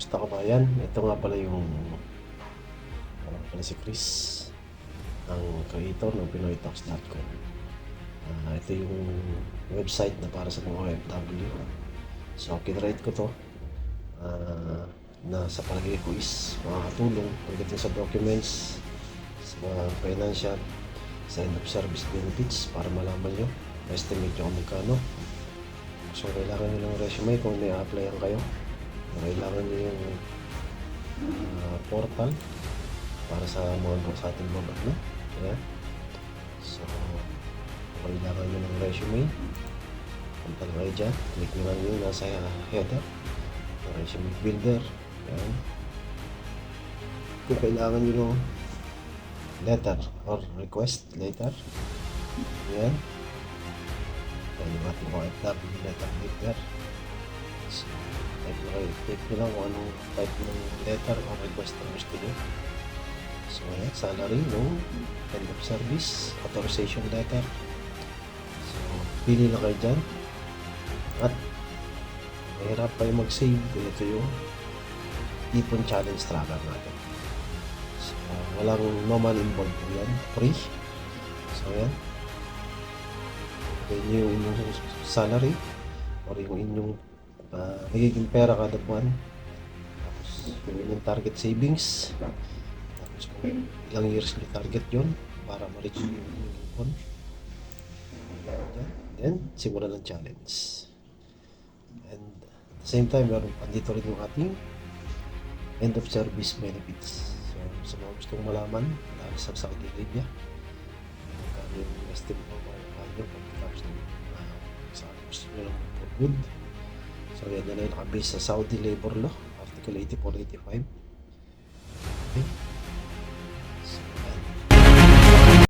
Kamusta kabayan? Ito nga pala yung pala si Chris, ang creator ng PinoyTalks.com. Ito yung website na para sa mga OFW. So, kinrate ko to na sa palagay ko is makakatulong pagdating sa documents, sa mga financial, sa end of service benefits para malaman nyo, estimate nyo kung magkano. So, kailangan nyo ng resume kung may applyan kayo. Kailangan nyo yung portal para sa ating mga ano. Ayan. So, kailangan nyo ng resume. Punta lang kayo dyan. Click nyo lang yung nasa header. Resume builder. Ayan. Kung kailangan nyo ng letter or request letter. Ayan. Ayan yung ating OFW letter builder. So, type nyo lang kung anong type ng letter o request na gusto nyo. So, ayan, salary, no? End of service, authorization letter. So, pili lang kayo dyan. At mahirap kayo mag-save. Ito yung Ipon Challenge Tracker natin. So, walang normal involved po yan. Free. So, ayan. Then yung inyong salary or yung inyong nagiging pera kada buwan. Tapos yung inyong target savings. Tapos kung ilang years nyo target yun para ma-reach yung ipon. Then, simulan ng challenge. And at the same time, meron andito rin yung ating end of service benefits. So, sa mga gustong malaman, lalo sa Saudi Arabia, magkano yung estimate ng mga value pagkatapos ng sa gusto nyo lang for good. So, yan na nakabase sa Saudi Labor Law, Article 84-85. Okay.